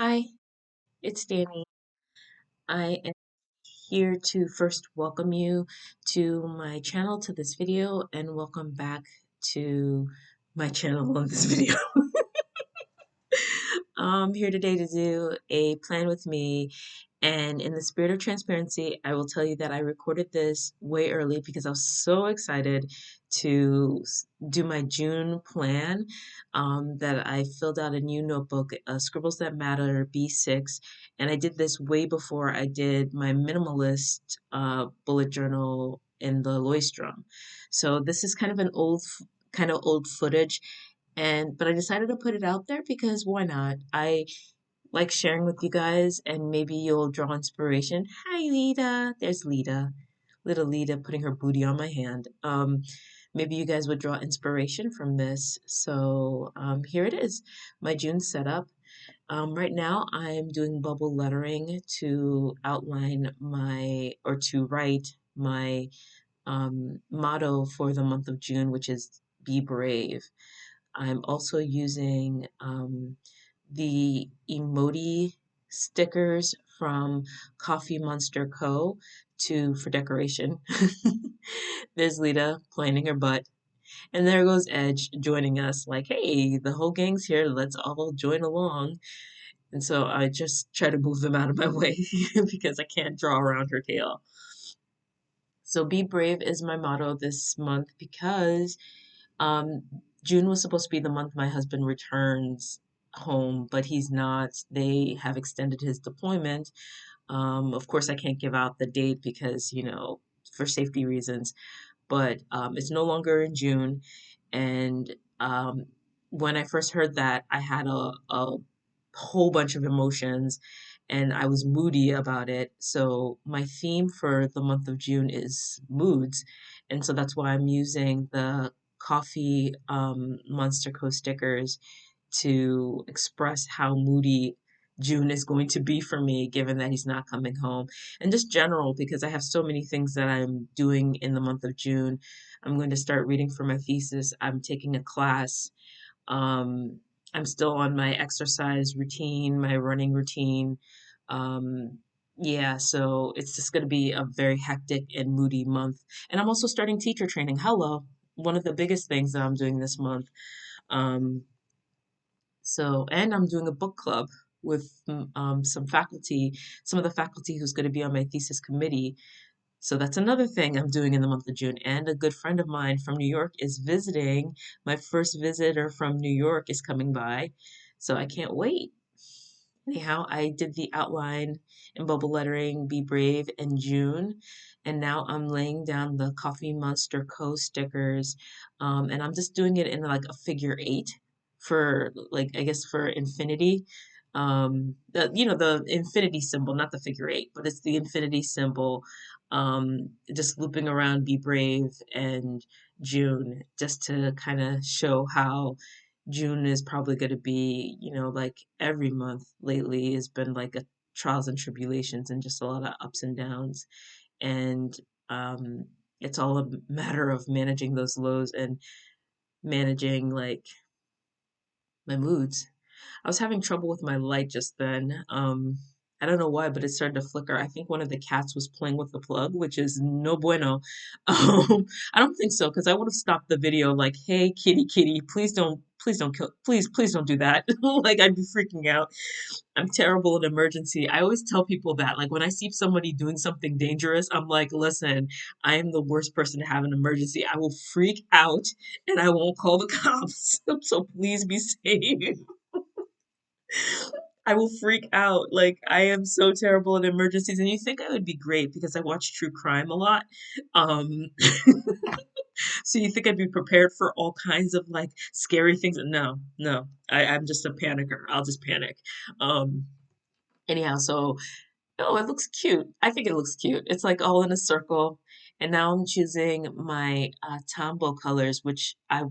Hi, it's Danny. I am here to first welcome you to my channel, to this video, and welcome back to my channel on this video. I'm here today to do a plan with me, and in the spirit of transparency, I will tell you that I recorded this way early because I was so excited to do my June plan, that I filled out a new notebook, Scribbles That Matter B6, and I did this way before I did my minimalist bullet journal in the Loistrom. So this is kind of an old footage, and but I decided to put it out there because why not? I like sharing with you guys, and maybe you'll draw inspiration. Hi, Lita. There's Lita. Little Lita putting her booty on my hand. Maybe you guys would draw inspiration from this. So here it is, my June setup. Right now, I'm doing bubble lettering to outline or to write my motto for the month of June, which is Be Brave. I'm also using the emoji stickers from Coffee Monster Co. for decoration. There's Lita planning her butt. And there goes Edge joining us, like, hey, the whole gang's here. Let's all join along. And so I just try to move them out of my way because I can't draw around her tail. So be brave is my motto this month because um, June was supposed to be the month my husband returns home, but he's not. They have extended his deployment. Of course, I can't give out the date because, for safety reasons, but it's no longer in June. And when I first heard that, I had a whole bunch of emotions and I was moody about it. So my theme for the month of June is moods. And so that's why I'm using the Coffee Monster Co stickers to express how moody June is going to be for me, given that he's not coming home. And just general, because I have so many things that I'm doing in the month of June. I'm going to start reading for my thesis. I'm taking a class. Um, I'm still on my exercise routine, my running routine. Um, yeah, so it's just going to be a very hectic and moody month. And I'm also starting teacher training. Hello, one of the biggest things that I'm doing this month. Um, and I'm doing a book club with some of the faculty who's going to be on my thesis committee. So that's another thing I'm doing in the month of June. And a good friend of mine from New York is visiting. My first visitor from New York is coming by. So I can't wait. Anyhow, I did the outline in bubble lettering, Be Brave in June. And now I'm laying down the Coffee Monster Co. stickers. And I'm just doing it in like a figure eight for like, I guess for infinity. The infinity symbol, not the figure eight, but it's the infinity symbol. Just looping around Be Brave and June just to kind of show how June is probably going to be, like every month lately has been like a trials and tribulations and just a lot of ups and downs. And um, it's all a matter of managing those lows and managing like my moods. I was having trouble with my light just then. I don't know why, but it started to flicker. I think one of the cats was playing with the plug, which is no bueno. I don't think so, because I would have stopped the video like, "Hey, kitty, kitty, please don't kill, please don't do that." Like I'd be freaking out. I'm terrible in emergency. I always tell people that, like when I see somebody doing something dangerous, I'm like, "Listen, I am the worst person to have an emergency. I will freak out and I won't call the cops. So please be safe." I will freak out. Like I am so terrible at emergencies, and you think I would be great because I watch true crime a lot. Um, so you think I'd be prepared for all kinds of like scary things? No, no, I'm just a panicker. I'll just panic. Um, anyhow, so oh, it looks cute. I think it looks cute. It's like all in a circle, and now I'm choosing my Tombow colors, which I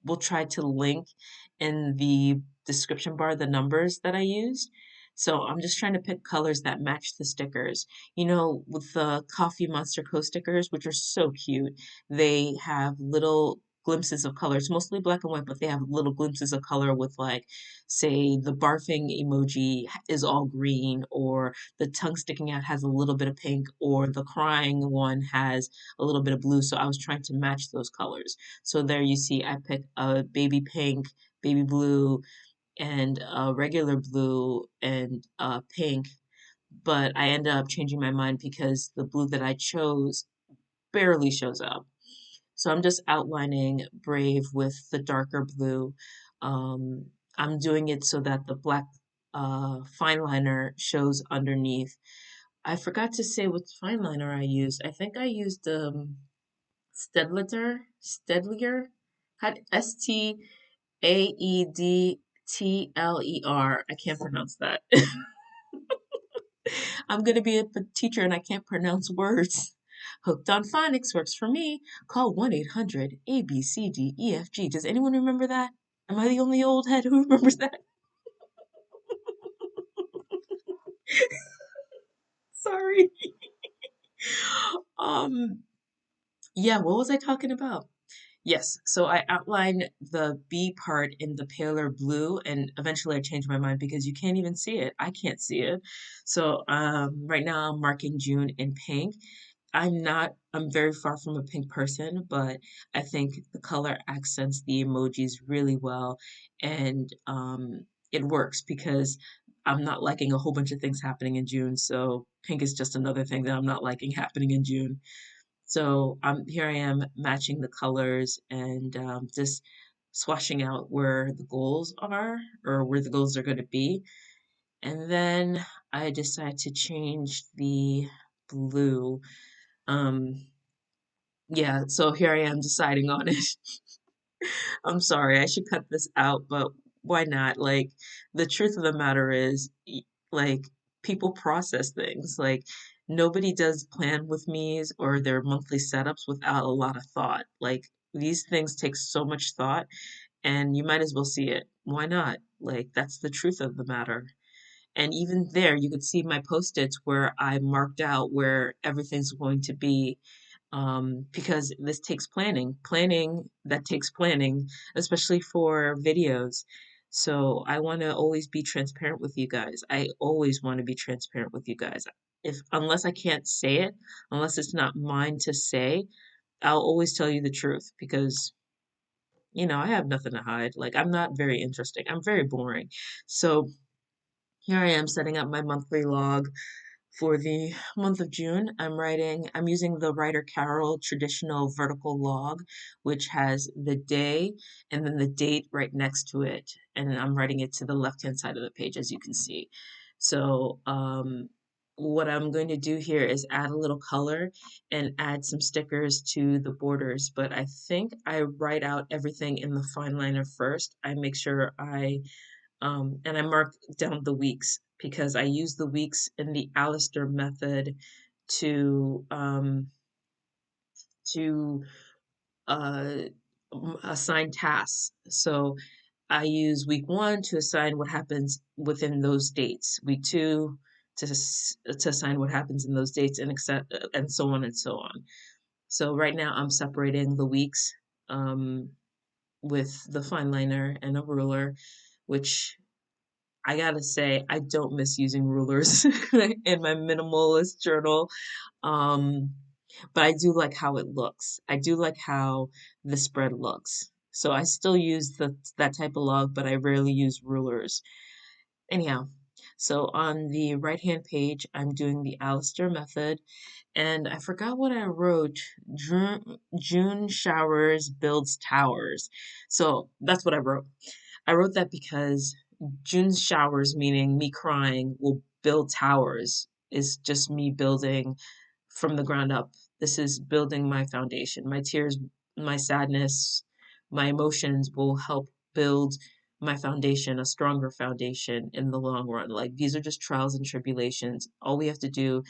will try to link in the description bar the numbers that I used. So I'm just trying to pick colors that match the stickers. With the Coffee Monster Co stickers, which are so cute, they have little glimpses of color. It's mostly black and white, but they have little glimpses of color with, like, say the barfing emoji is all green, or the tongue sticking out has a little bit of pink, or the crying one has a little bit of blue. So I was trying to match those colors. So there you see, I picked a baby pink, baby blue, and a regular blue, and pink. But I ended up changing my mind because the blue that I chose barely shows up. So I'm just outlining Brave with the darker blue. Um, I'm doing it so that the black fine liner shows underneath. I forgot to say what fine liner I used. I think I used Stedtler, had Staedtler. I can't pronounce that. I'm gonna be a teacher and I can't pronounce words. Hooked on Phonics works for me. Call 1-800-ABCDEFG. Does anyone remember that? Am I the only old head who remembers that? Sorry. Um, yeah, what was I talking about? Yes, so I outlined the B part in the paler blue, and eventually I changed my mind because you can't even see it. I can't see it. So right now I'm marking June in pink. I'm very far from a pink person, but I think the color accents the emojis really well, and it works because I'm not liking a whole bunch of things happening in June, so pink is just another thing that I'm not liking happening in June. So here I am matching the colors and just swashing out where the goals are, or where the goals are going to be. And then I decide to change the blue. Um, yeah, so here I am deciding on it. I'm sorry, I should cut this out, but why not? Like, the truth of the matter is, like, people process things. Like, nobody does plan with me's or their monthly setups without a lot of thought. Like, these things take so much thought, and you might as well see it. Why not? Like, that's the truth of the matter. And even there, you could see my post-its where I marked out where everything's going to be, because this takes planning. Planning that takes planning, especially for videos. So I want to always be transparent with you guys. I always want to be transparent with you guys. If unless I can't say it, unless it's not mine to say, I'll always tell you the truth because I have nothing to hide. Like, I'm not very interesting. I'm very boring. So here I am setting up my monthly log for the month of June. I'm using the Writer Carol traditional vertical log, which has the day and then the date right next to it. And I'm writing it to the left-hand side of the page, as you can see. So, what I'm going to do here is add a little color and add some stickers to the borders. But I think I write out everything in the fine liner first. I make sure and I mark down the weeks because I use the weeks in the Alistair method to to uh, assign tasks. So I use week 1 to assign what happens within those dates. Week 2 to assign what happens in those dates, and so on and so on. So right now I'm separating the weeks um, with the fine liner and a ruler, which I gotta say, I don't miss using rulers in my minimalist journal. Um, but I do like how it looks. I do like how the spread looks. So I still use that type of log, but I rarely use rulers. Anyhow, so on the right-hand page, I'm doing the Alistair method, and I forgot what I wrote. June showers builds towers. So that's what I wrote. I wrote that because June's showers, meaning me crying, will build towers, is just me building from the ground up. This is building my foundation. My tears, my sadness, my emotions will help build my foundation, a stronger foundation in the long run. Like, these are just trials and tribulations. All we have to do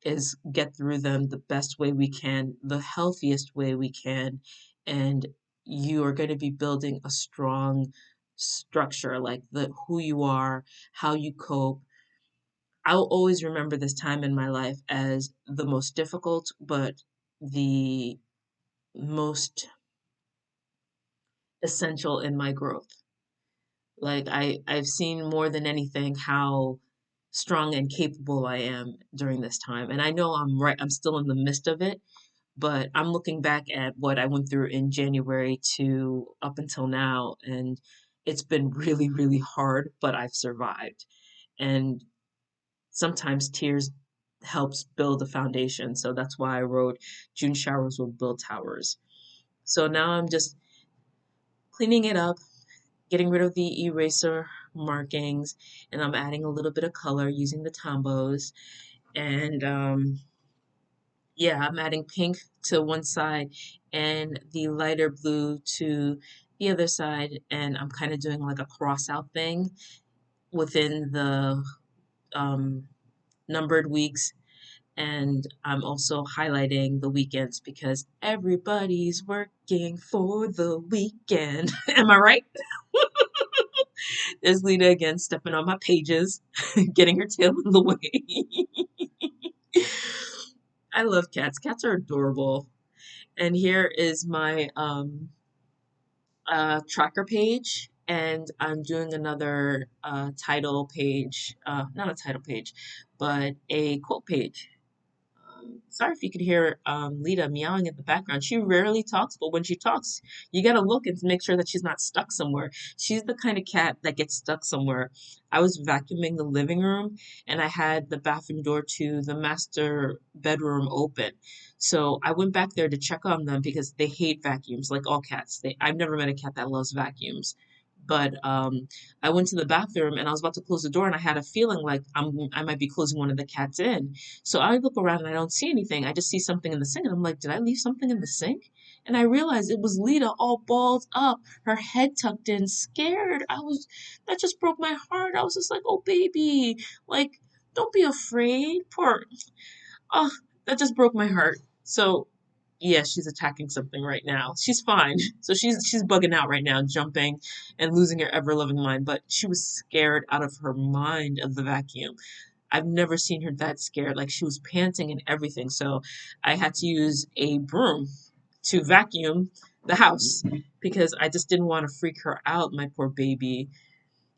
is get through them the best way we can, the healthiest way we can, and you are going to be building a strong structure, like the who you are, how you cope. I'll always remember this time in my life as the most difficult, but the most essential in my growth. Like I've seen more than anything how strong and capable I am during this time. And I know I'm right, I'm still in the midst of it, but I'm looking back at what I went through in January to up until now, and it's been really, really hard, but I've survived. And sometimes tears helps build a foundation. So that's why I wrote June showers will build towers. So now I'm just cleaning it up, getting rid of the eraser markings, and I'm adding a little bit of color using the Tombows. And yeah, I'm adding pink to one side and the lighter blue to the other side. And I'm kind of doing like a cross out thing within the um, numbered weeks. And I'm also highlighting the weekends because everybody's working for the weekend. Am I right? There's Lita again stepping on my pages, getting her tail in the way. I love cats. Cats are adorable. And here is my tracker page. And I'm doing another title page, not a title page, but a quote page. Sorry if you could hear Lita meowing in the background. She rarely talks, but when she talks, you gotta look and make sure that she's not stuck somewhere. She's the kind of cat that gets stuck somewhere. I was vacuuming the living room and I had the bathroom door to the master bedroom open. So I went back there to check on them because they hate vacuums, like all cats. I've never met a cat that loves vacuums. But I went to the bathroom and I was about to close the door and I had a feeling like I might be closing one of the cats in. So I look around and I don't see anything. I just see something in the sink and I'm like, did I leave something in the sink? And I realized it was Lita all balled up, her head tucked in, scared. That just broke my heart. I was just like, oh, baby, like, don't be afraid. Oh, that just broke my heart. So, yeah, she's attacking something right now. She's fine. So she's bugging out right now, jumping and losing her ever-loving mind, but she was scared out of her mind of the vacuum. I've never seen her that scared. Like she was panting and everything. So I had to use a broom to vacuum the house because I just didn't want to freak her out, my poor baby.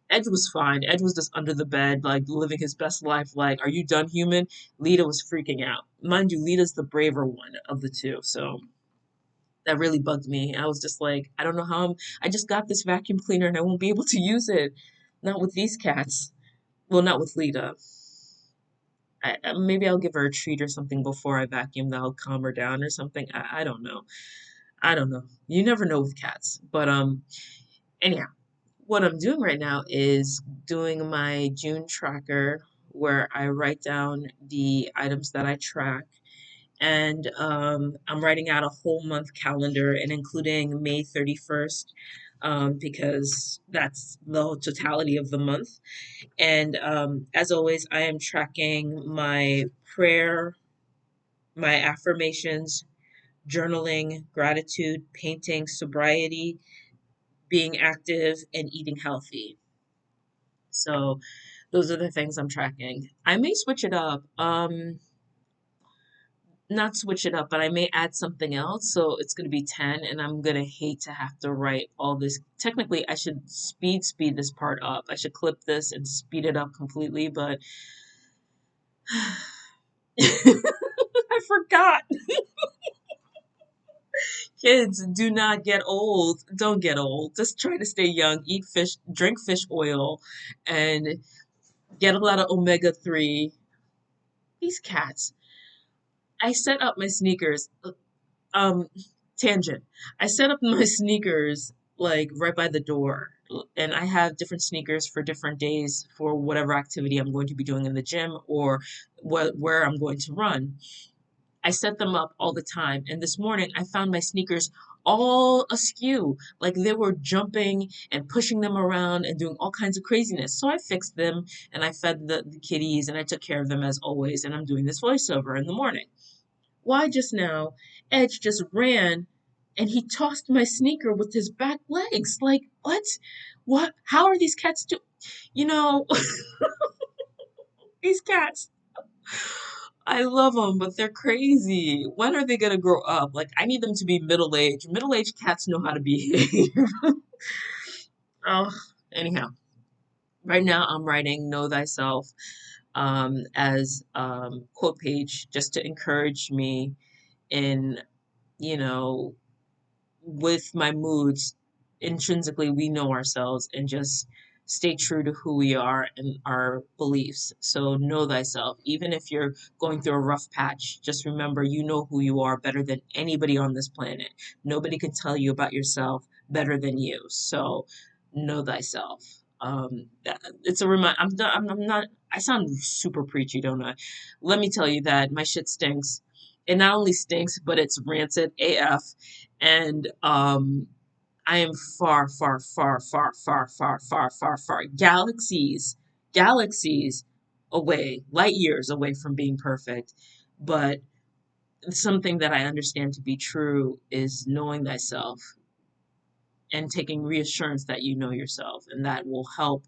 Edge was fine. Edge was just under the bed, like living his best life. Like, are you done, human? Lita was freaking out. Mind you, Lita's the braver one of the two. So that really bugged me. I was just like, I don't know how I just got this vacuum cleaner and I won't be able to use it. Not with these cats. Well, not with Lita. Maybe I'll give her a treat or something before I vacuum that'll calm her down or something. I don't know. I don't know. You never know with cats. But anyhow, what I'm doing right now is doing my June tracker where I write down the items that I track. And I'm writing out a whole month calendar and including May 31st because that's the totality of the month. And as always, I am tracking my prayer, my affirmations, journaling, gratitude, painting, sobriety, being active, and eating healthy. So those are the things I'm tracking. I may switch it up. Not switch it up, but I may add something else. So it's going to be 10 and I'm going to hate to have to write all this. Technically, I should speed this part up. I should clip this and speed it up completely, but I forgot. Kids, do not get old. Don't get old. Just try to stay young. Eat fish, drink fish oil, and get a lot of omega 3. These cats. I set up my sneakers. Um, Tangent. I set up my sneakers like right by the door, and I have different sneakers for different days for whatever activity I'm going to be doing in the gym or where I'm going to run. I set them up all the time. And this morning I found my sneakers all askew. Like they were jumping and pushing them around and doing all kinds of craziness. So I fixed them and I fed the kitties and I took care of them as always. And I'm doing this voiceover in the morning. Why just now, Edge just ran and he tossed my sneaker with his back legs. Like, what? What? How are these cats do? You know, these cats. I love them, but they're crazy. When are they gonna grow up? Like, I need them to be middle-aged. Middle-aged cats know how to behave. Oh, anyhow, right now I'm writing Know Thyself as quote page just to encourage me in, you know, with my moods, intrinsically we know ourselves and just stay true to who we are and our beliefs. So know thyself. Even if you're going through a rough patch, just remember you know who you are better than anybody on this planet. Nobody can tell you about yourself better than you. So know thyself. It's a remind. I'm not. I sound super preachy, don't I? Let me tell you that my shit stinks. It not only stinks, but it's rancid AF, and I am far, far, far, far, far, far, far, far, far, galaxies away, light years away from being perfect. But something that I understand to be true is knowing thyself and taking reassurance that you know yourself, and that will help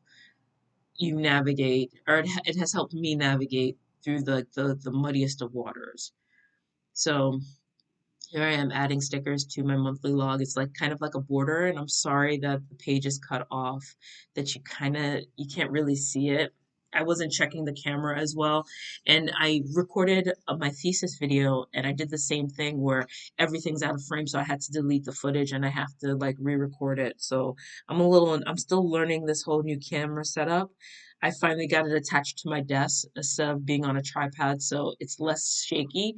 you navigate, or it has helped me navigate through the muddiest of waters. So here I am adding stickers to my monthly log. It's like kind of like a border, and I'm sorry that the page is cut off, that you can't really see it. I wasn't checking the camera as well, and I recorded my thesis video, and I did the same thing where everything's out of frame, so I had to delete the footage and I have to like re-record it. So I'm still learning this whole new camera setup. I finally got it attached to my desk instead of being on a tripod, so it's less shaky.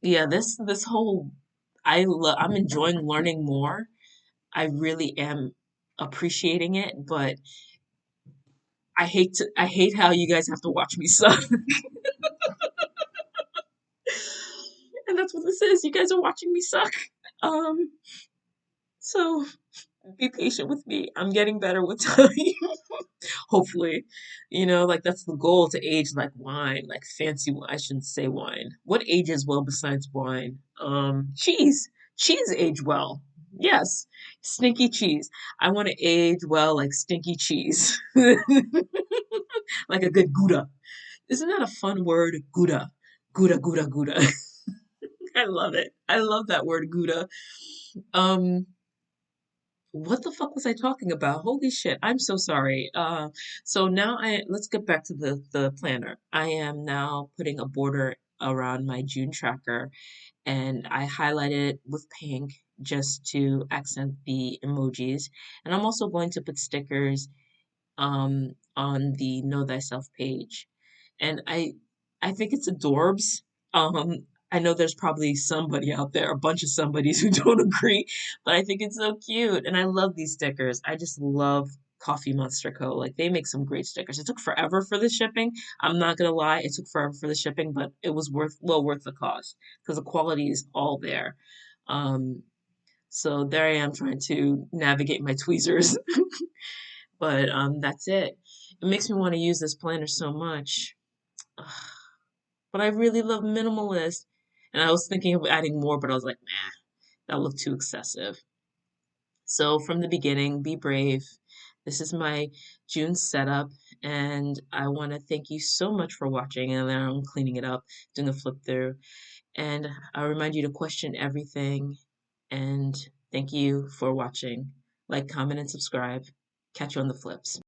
Yeah, this whole I'm enjoying learning more. I really am appreciating it, but I hate how you guys have to watch me suck. And that's what this is. You guys are watching me suck. Um, so be patient with me. I'm getting better with time. Hopefully. Like that's the goal, to age like wine, like fancy wine. I shouldn't say wine. What ages well besides wine? Cheese. Cheese age well. Yes. Stinky cheese. I want to age well like stinky cheese. Like a good Gouda. Isn't that a fun word? Gouda. Gouda, Gouda, Gouda. I love it. I love that word Gouda. Um, what the fuck was I talking about? Holy shit. I'm so sorry. So now let's get back to the planner. I am now putting a border around my June tracker, and I highlighted it with pink just to accent the emojis. And I'm also going to put stickers on the Know Thyself page. And I think it's adorbs. I know there's probably somebody out there, a bunch of somebodies who don't agree, but I think it's so cute. And I love these stickers. I just love Coffee Monster Co. Like they make some great stickers. It took forever for the shipping. I'm not gonna lie, it took forever for the shipping, but it was worth the cost because the quality is all there. Um, so there I am trying to navigate my tweezers. But that's it. It makes me want to use this planner so much. But I really love minimalist. And I was thinking of adding more, but I was like, nah, that looked too excessive. So from the beginning, be brave. This is my June setup, and I want to thank you so much for watching. And then I'm cleaning it up, doing a flip through. And I remind you to question everything. And thank you for watching. Like, comment, and subscribe. Catch you on the flips.